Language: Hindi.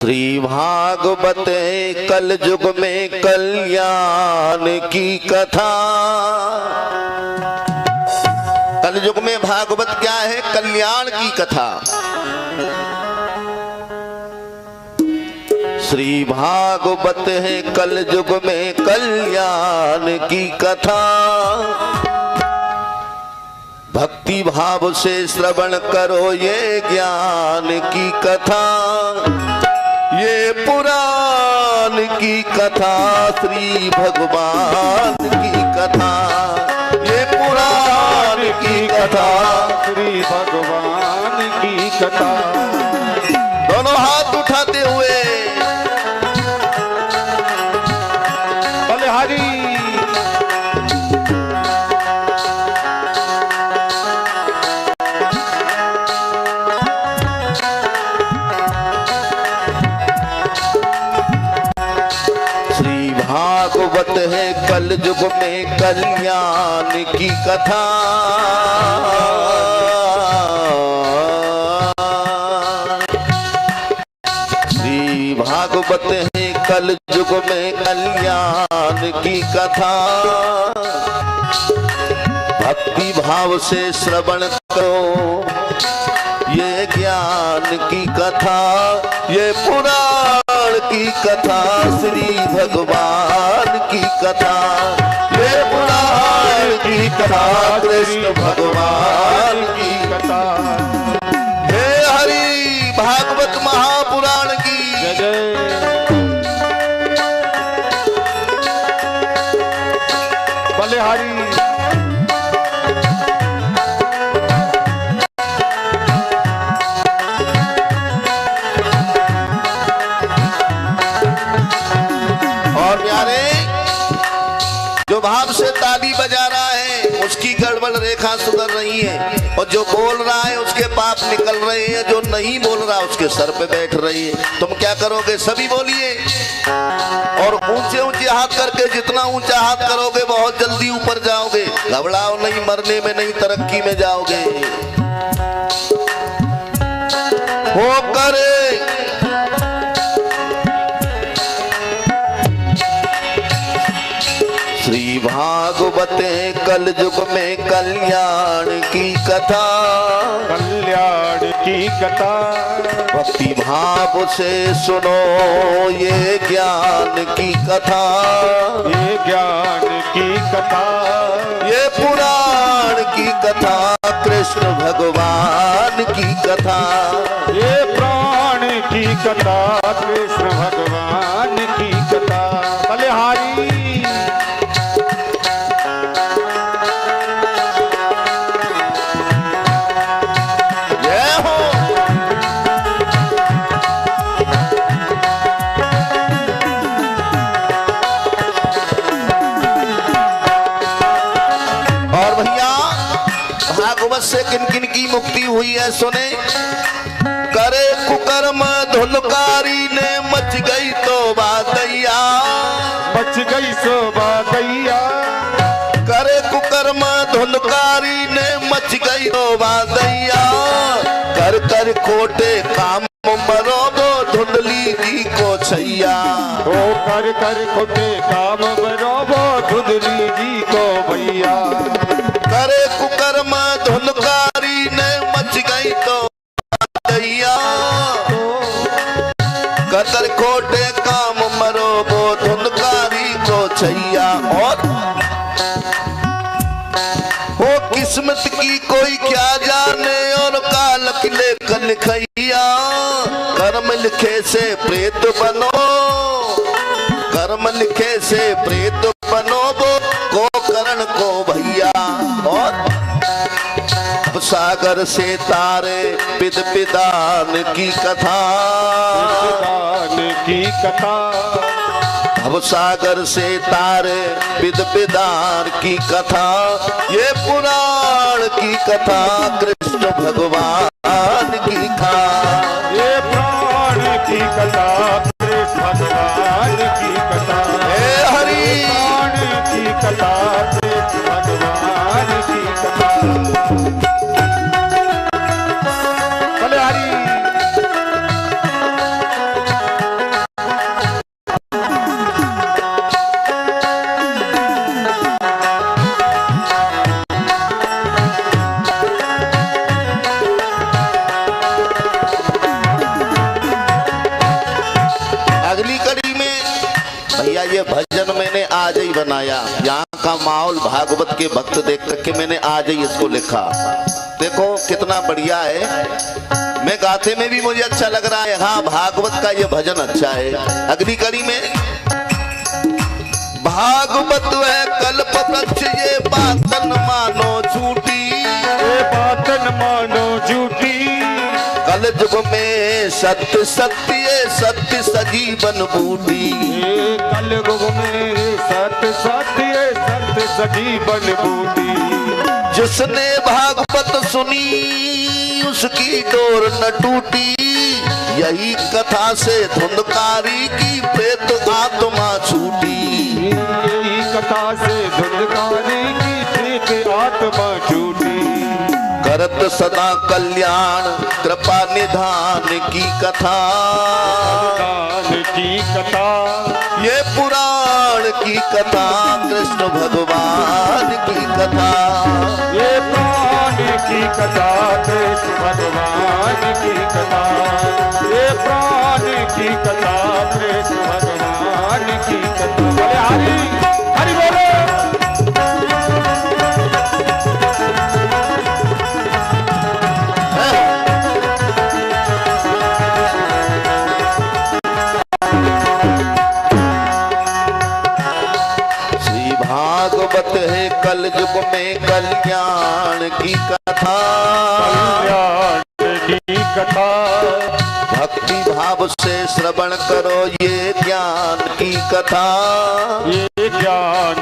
श्री भागवत कल युग में कल्याण की कथा। कल युग में भागवत क्या है? कल्याण की कथा। श्री भागवत है कल युग में कल्याण की कथा। भक्ति भाव से श्रवण करो ये ज्ञान की कथा। ये पुराण की कथा श्री भगवान की कथा। ये पुराण की कथा श्री भगवान की कथा। दोनों हाथ उठाते हुए बलिहारी भागवत है कल युग में कल्याण की कथा। श्री भागवत है कल युग में कल्याण की कथा। भक्ति भाव से श्रवण करो ये ज्ञान की कथा। ये पुराण की कथा श्री भगवान की कथा। ये पुराण की कथा कृष्ण भगवान की कथा। हे हरि भागवत महापुराण की जय जय। बलिहारी जो भाव से ताली बजा रहा है उसकी गड़बड़ रेखा सुधर रही है, और जो बोल रहा है उसके पाप निकल रहे हैं, जो नहीं बोल रहा उसके सर पे बैठ रही है। तुम क्या करोगे? सभी बोलिए और ऊंचे ऊंचे हाथ करके जितना ऊंचा हाथ करोगे बहुत जल्दी ऊपर जाओगे। घबराओ नहीं, मरने में नहीं तरक्की में जाओगे। हो करे श्री भागवत कल युग में कल्याण की कथा। कल्याण की कथा। भक्ति भाव से सुनो ये ज्ञान की कथा। ये ज्ञान की कथा। ये पुराण की कथा कृष्ण भगवान की कथा। ये प्राण की कथा कृष्ण भगवान की कथा। बलिहारी से किन किन की मुक्ति हुई है सुने। करे कुकर्म धुलकारी ने मच गई तो बादैया। मच गई सो बादैया। करे कुकर्म धुलकारी ने मच गई तो बादैया। कर कर खोटे काम मरोबो धुंधली जी को छैया। ओ कर कर खोटे काम मरोबो धुंधली जी को भैया। करे कुकर्म धुलकारी ने मच गई तो बादैया। कर खोटे काम मरोबो धुलकारी को छैया। और वो किस्मत की कोई क्या जाने और काल की लेखन खैया। कर्म लिखे से प्रेत बनो, कर्म लिखे से प्रेत बनो वो को करण को भैया। और सागर से तारे पिद पिदान की कथा। पिदान की कथा। अब सागर से तारे पिद पिदान की कथा। ये पुराण की कथा कृष्ण भगवान की कथा। ये प्राण की कथा कृष्ण भगवान की कथा। हे हरि प्राण की कथा कृष्ण भगवान की कथा। भैया ये भजन मैंने आज ही बनाया, यहाँ का माहौल भागवत के भक्त देख करके मैंने आज ही इसको लिखा। देखो कितना बढ़िया है, मैं गाते में भी मुझे अच्छा लग रहा है। हाँ, भागवत का ये भजन अच्छा है। अगली कड़ी में भागवत है कल्प वृक्ष, ये बातन मानो झूठी, ये बातन मानो झूठी। कल युग में सत्य सत्य, ये सत्य सजीवन बूटी। कल युग में सत्य सत्य, ये सत्य सजीवन बूटी। जिसने भागवत सुनी उसकी डोर न टूटी, यही कथा से धुंधकारी की प्रेत आत्मा छूटी। यही कथा से धुंधकारी की प्रेत आत्मा छूटी। करत सदा कल्याण कृपा निधान की कथा, निधान की कथा। ये पुराण की कथा, कृष्ण भगवान की कथा। ये प्राण की कथा, कृष्ण भगवान की कथा। ये प्राण की कथा, कृष्ण भगवान की कथा। अरे हरि हरि बोलो। भागवत है कल युग में कल्याण की कथा, कल्याण की कथा। भक्ति भाव से श्रवण करो ये ज्ञान की कथा। ये ज्ञान